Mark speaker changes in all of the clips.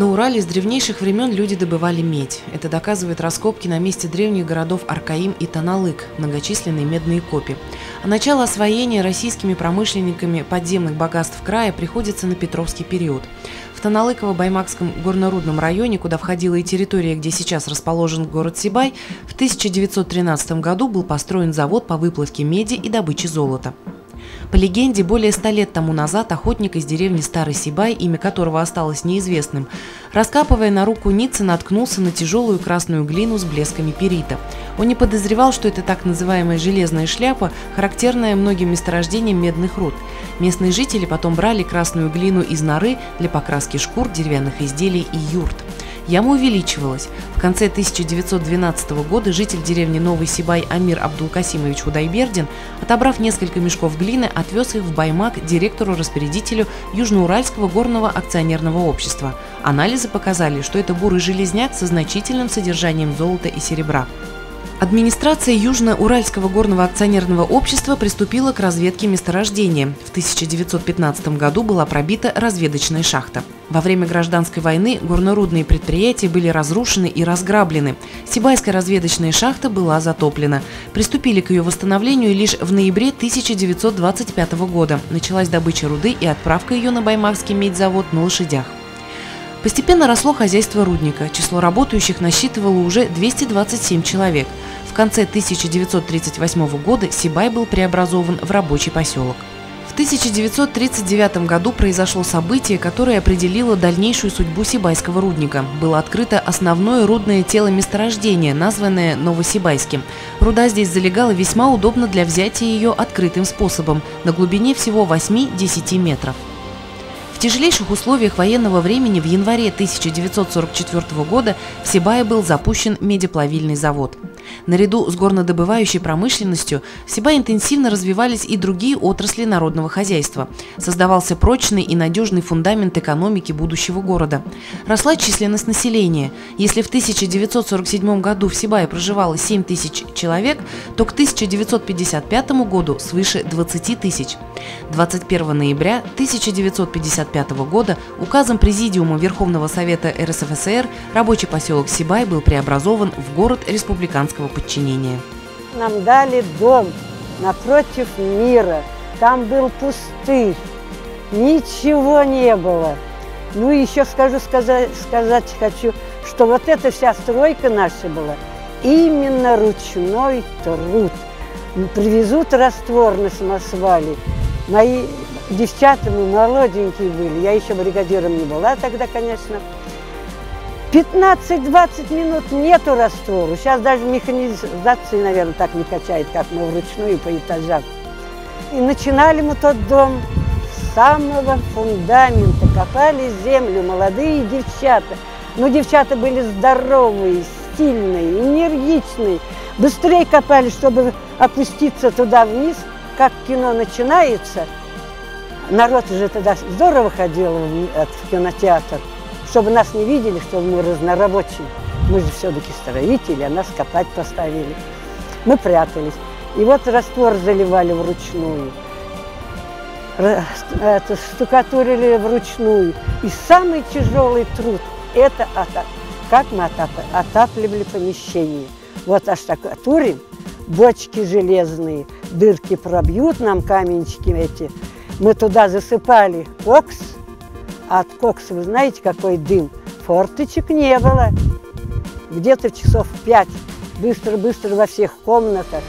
Speaker 1: На Урале с древнейших времен люди добывали медь. Это доказывают раскопки на месте древних городов Аркаим и Таналык, многочисленные медные копи. А начало освоения российскими промышленниками подземных богатств края приходится на Петровский период. В Таналыково-Баймакском горнорудном районе, куда входила и территория, где сейчас расположен город Сибай, в 1913 году был построен завод по выплавке меди и добыче золота. По легенде, более 100 лет тому назад охотник из деревни Старый Сибай, имя которого осталось неизвестным, раскапывая нору куницы, наткнулся на тяжелую красную глину с блесками перита. Он не подозревал, что это так называемая железная шляпа, характерная многим месторождениям медных руд. Местные жители потом брали красную глину из норы для покраски шкур, деревянных изделий и юрт. Яма увеличивалась. В конце 1912 года житель деревни Новый Сибай Амир Абдулкасимович Худайбердин, отобрав несколько мешков глины, отвез их в Баймак директору-распорядителю Южноуральского горного акционерного общества. Анализы показали, что это бурый железняк со значительным содержанием золота и серебра. Администрация Южноуральского горного акционерного общества приступила к разведке месторождения. В 1915 году была пробита разведочная шахта. Во время гражданской войны горнорудные предприятия были разрушены и разграблены. Сибайская разведочная шахта была затоплена. Приступили к ее восстановлению лишь в ноябре 1925 года. Началась добыча руды и отправка ее на Баймакский медзавод на лошадях. Постепенно росло хозяйство рудника. Число работающих насчитывало уже 227 человек. В конце 1938 года Сибай был преобразован в рабочий поселок. В 1939 году произошло событие, которое определило дальнейшую судьбу Сибайского рудника. Было открыто основное рудное тело месторождения, названное Новосибайским. Руда здесь залегала весьма удобно для взятия ее открытым способом, на глубине всего 8-10 метров. В тяжелейших условиях военного времени в январе 1944 года в Сибае был запущен медиплавильный завод. Наряду с горнодобывающей промышленностью в Сибае интенсивно развивались и другие отрасли народного хозяйства. Создавался прочный и надежный фундамент экономики будущего города. Росла численность населения. Если в 1947 году в Сибае проживало 7 тысяч человек, то к 1955 году свыше 20 тысяч. 21 ноября 1955 года указом Президиума Верховного Совета РСФСР рабочий поселок Сибай был преобразован в город республиканского подчинения.
Speaker 2: Нам дали дом напротив мира. Там был пустырь. Ничего не было. Ну и еще сказать хочу, что вот эта вся стройка наша была именно ручной труд. Привезут раствор на самосвале. Мои девчата, мы молоденькие были, я еще бригадиром не была тогда, конечно. 15-20 минут нету раствора. Сейчас даже механизации, наверное, так не качает, как мы вручную по этажам. И начинали мы тот дом с самого фундамента. Копали землю, молодые девчата. Ну, девчата были здоровые, стильные, энергичные. Быстрее копали, чтобы опуститься туда вниз. Как кино начинается, народ уже тогда здорово ходил в кинотеатр, чтобы нас не видели, что мы разнорабочие. Мы же все-таки строители, а нас копать поставили. Мы прятались. И вот раствор заливали вручную, штукатурили вручную. И самый тяжелый труд – это как мы отапливали помещение. Вот оштукатурим, бочки железные, дырки пробьют нам каменчики эти. Мы туда засыпали кокс. А от кокса, вы знаете, какой дым? Форточек не было. Где-то часов 5. Быстро-быстро во всех комнатах.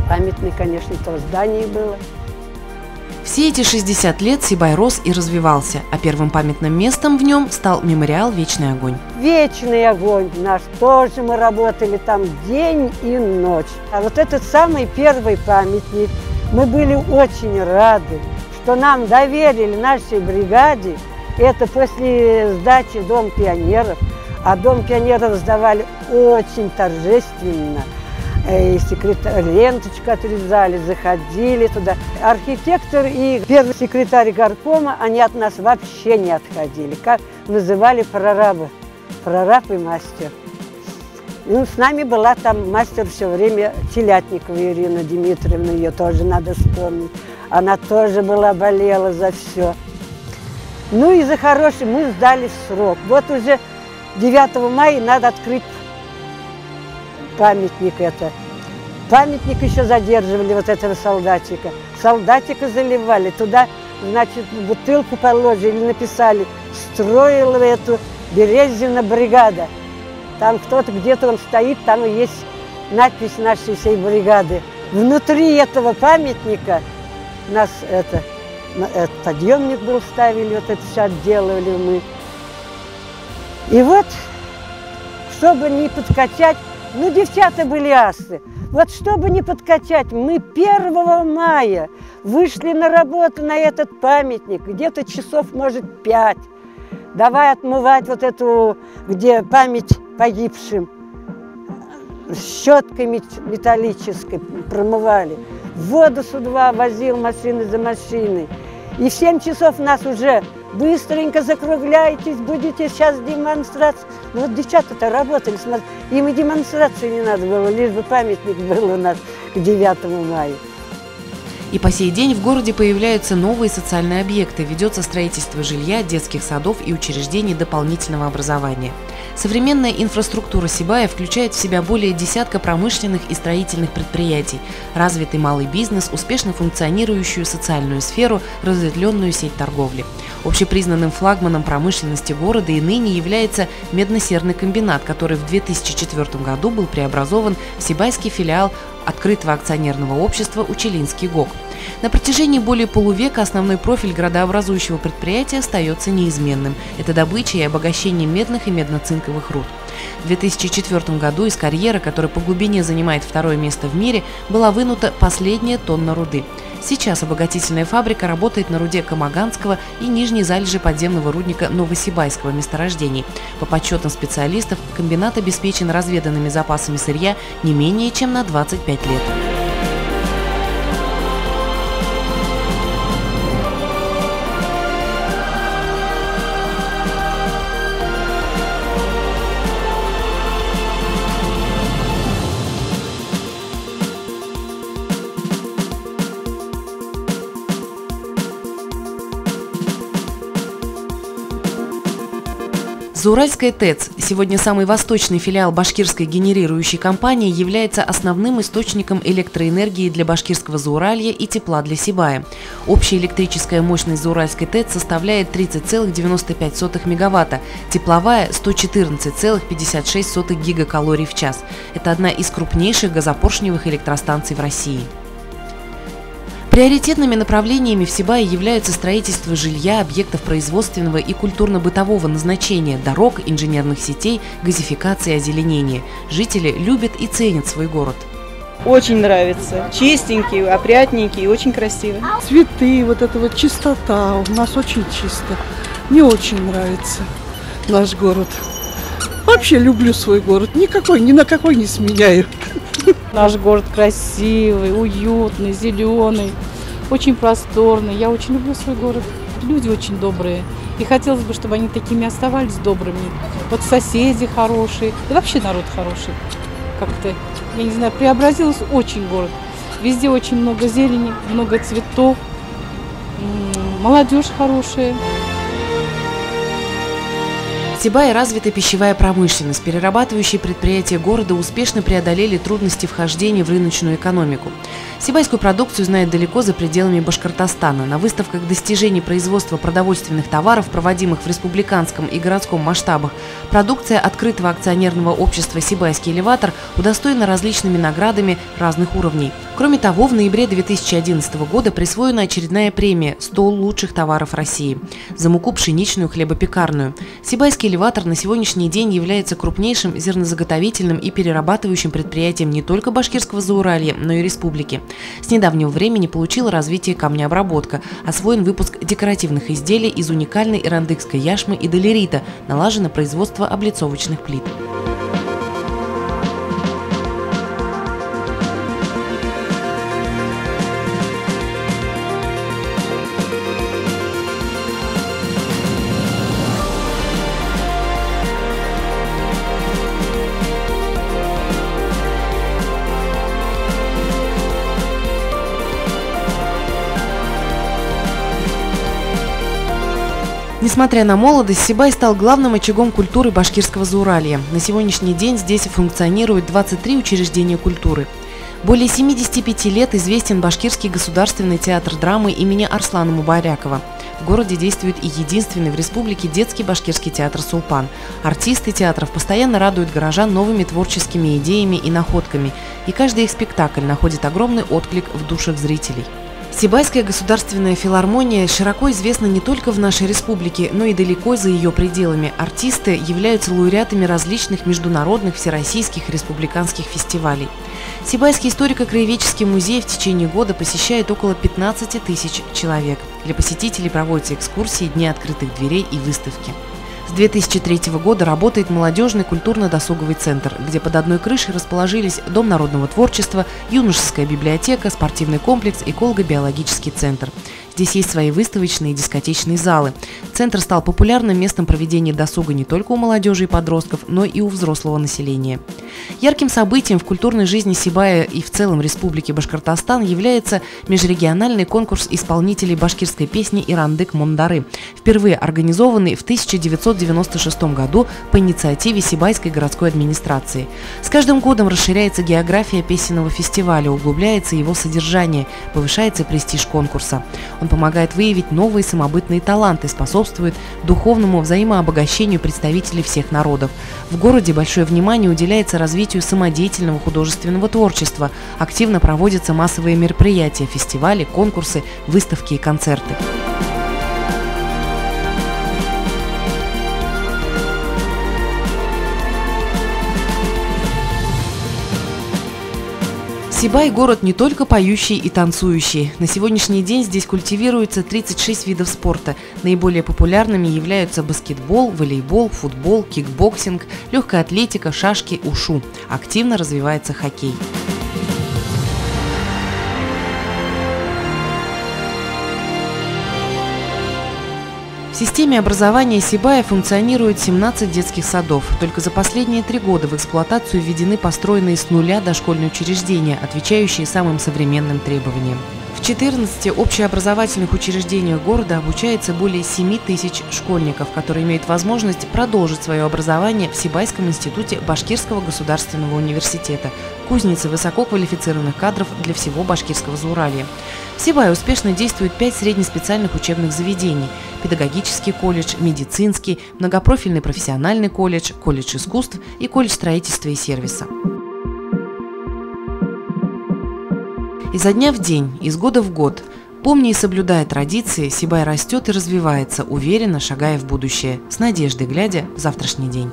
Speaker 2: Памятное, конечно, то здание было.
Speaker 1: Все эти 60 лет Сибай рос и развивался, а первым памятным местом в нем стал мемориал «Вечный огонь».
Speaker 2: Вечный огонь наш, тоже мы работали там день и ночь. А вот этот самый первый памятник, мы были очень рады, что нам доверили нашей бригаде. Это после сдачи Дом пионеров. А Дом пионеров сдавали очень торжественно. И ленточку отрезали, заходили туда. Архитектор и первый секретарь горкома, они от нас вообще не отходили. Как называли прорабы. Прораб и мастер. Ну, с нами была там мастер все время Телятникова Ирина Дмитриевна, ее тоже надо вспомнить. Она тоже болела за все. Ну и за хороший мы сдали в срок. Вот уже 9 мая надо открыть памятник это. Памятник еще задерживали вот этого солдатика. Солдатика заливали, туда, значит, бутылку положили, написали: строила эту Березина бригада. Там кто-то, где-то он стоит, там и есть надпись нашей всей бригады. Внутри этого памятника нас этот подъемник был, ставили, вот это все отделывали мы. И вот, чтобы не подкачать, ну, девчата были асы. Вот чтобы не подкачать, мы 1 мая вышли на работу на этот памятник, где-то часов, может, 5. Давай отмывать вот эту, где память погибшим. Щеткой металлической промывали. Воду сюда возил машины за машиной. И в 7 часов нас уже: быстренько закругляйтесь, будете сейчас демонстрация. Ну вот девчата-то работали, им и демонстрации не надо было, лишь бы памятник был у нас к 9 мая.
Speaker 1: И по сей день в городе появляются новые социальные объекты, ведется строительство жилья, детских садов и учреждений дополнительного образования. Современная инфраструктура Сибая включает в себя более десятка промышленных и строительных предприятий, развитый малый бизнес, успешно функционирующую социальную сферу, разветвленную сеть торговли. Общепризнанным флагманом промышленности города и ныне является медно-серный комбинат, который в 2004 году был преобразован в сибайский филиал открытого акционерного общества «Учелинский ГОК». На протяжении более полувека основной профиль градообразующего предприятия остается неизменным. Это добыча и обогащение медных и медно-цинковых руд. В 2004 году из карьера, который по глубине занимает 2-е место в мире, была вынута последняя тонна руды. Сейчас обогатительная фабрика работает на руде Камаганского и нижней залежи подземного рудника Новосибайского месторождений. По подсчетам специалистов, комбинат обеспечен разведанными запасами сырья не менее чем на 25 лет. Зауральская ТЭЦ, сегодня самый восточный филиал башкирской генерирующей компании, является основным источником электроэнергии для Башкирского Зауралья и тепла для Сибая. Общая электрическая мощность Зауральской ТЭЦ составляет 30,95 мегаватта, тепловая – 114,56 гигакалорий в час. Это одна из крупнейших газопоршневых электростанций в России. Приоритетными направлениями в Сибае являются строительство жилья, объектов производственного и культурно-бытового назначения, дорог, инженерных сетей, газификации и озеленения. Жители любят и ценят свой город.
Speaker 3: Очень нравится. Чистенький, опрятненький и очень красивый.
Speaker 4: Цветы, вот эта вот чистота. У нас очень чисто. Мне очень нравится наш город. Вообще люблю свой город. Ни на какой не сменяю.
Speaker 5: Наш город красивый, уютный, зеленый, очень просторный. Я очень люблю свой город. Люди очень добрые. И хотелось бы, чтобы они такими оставались добрыми. Вот соседи хорошие, да вообще народ хороший. Как-то, я не знаю, преобразился очень город. Везде очень много зелени, много цветов, молодежь хорошая.
Speaker 1: В Сибае развита пищевая промышленность. Перерабатывающие предприятия города успешно преодолели трудности вхождения в рыночную экономику. Сибайскую продукцию знают далеко за пределами Башкортостана. На выставках достижений производства продовольственных товаров, проводимых в республиканском и городском масштабах, продукция открытого акционерного общества «Сибайский элеватор» удостоена различными наградами разных уровней. Кроме того, в ноябре 2011 года присвоена очередная премия «100 лучших товаров России» за муку пшеничную хлебопекарную. Сибайский элеватор на сегодняшний день является крупнейшим зернозаготовительным и перерабатывающим предприятием не только Башкирского Зауралья, но и республики. С недавнего времени получила развитие камнеобработка, освоен выпуск декоративных изделий из уникальной ирандыкской яшмы и долерита, налажено производство облицовочных плит. Несмотря на молодость, Сибай стал главным очагом культуры башкирского Зауралья. На сегодняшний день здесь функционирует 23 учреждения культуры. Более 75 лет известен Башкирский государственный театр драмы имени Арслана Мубарякова. В городе действует и единственный в республике детский башкирский театр «Сулпан». Артисты театров постоянно радуют горожан новыми творческими идеями и находками, и каждый их спектакль находит огромный отклик в душах зрителей. Сибайская государственная филармония широко известна не только в нашей республике, но и далеко за ее пределами. Артисты являются лауреатами различных международных, всероссийских и республиканских фестивалей. Сибайский историко-краеведческий музей в течение года посещает около 15 тысяч человек. Для посетителей проводятся экскурсии, дни открытых дверей и выставки. С 2003 года работает молодежный культурно-досуговый центр, где под одной крышей расположились Дом народного творчества, юношеская библиотека, спортивный комплекс, эколого-биологический центр. Здесь есть свои выставочные и дискотечные залы. Центр стал популярным местом проведения досуга не только у молодежи и подростков, но и у взрослого населения. Ярким событием в культурной жизни Сибая и в целом Республики Башкортостан является межрегиональный конкурс исполнителей башкирской песни «Ирандык Мондары», впервые организованный в 1996 году по инициативе Сибайской городской администрации. С каждым годом расширяется география песенного фестиваля, углубляется его содержание, повышается престиж конкурса. Он помогает выявить новые самобытные таланты, способствует духовному взаимообогащению представителей всех народов. В городе большое внимание уделяется развитию самодеятельного художественного творчества. Активно проводятся массовые мероприятия, фестивали, конкурсы, выставки и концерты. Сибай – город не только поющий и танцующий. На сегодняшний день здесь культивируется 36 видов спорта. Наиболее популярными являются баскетбол, волейбол, футбол, кикбоксинг, легкая атлетика, шашки, ушу. Активно развивается хоккей. В системе образования Сибая функционирует 17 детских садов. Только за последние 3 года в эксплуатацию введены построенные с нуля дошкольные учреждения, отвечающие самым современным требованиям. В 14 общеобразовательных учреждениях города обучается более 7 тысяч школьников, которые имеют возможность продолжить свое образование в Сибайском институте Башкирского государственного университета, кузнице высококвалифицированных кадров для всего Башкирского Зауралья. В Сибае успешно действует 5 среднеспециальных учебных заведений – педагогический колледж, медицинский, многопрофильный профессиональный колледж, колледж искусств и колледж строительства и сервиса. Изо дня в день, из года в год, помня и соблюдая традиции, Сибай растет и развивается, уверенно шагая в будущее, с надеждой глядя в завтрашний день.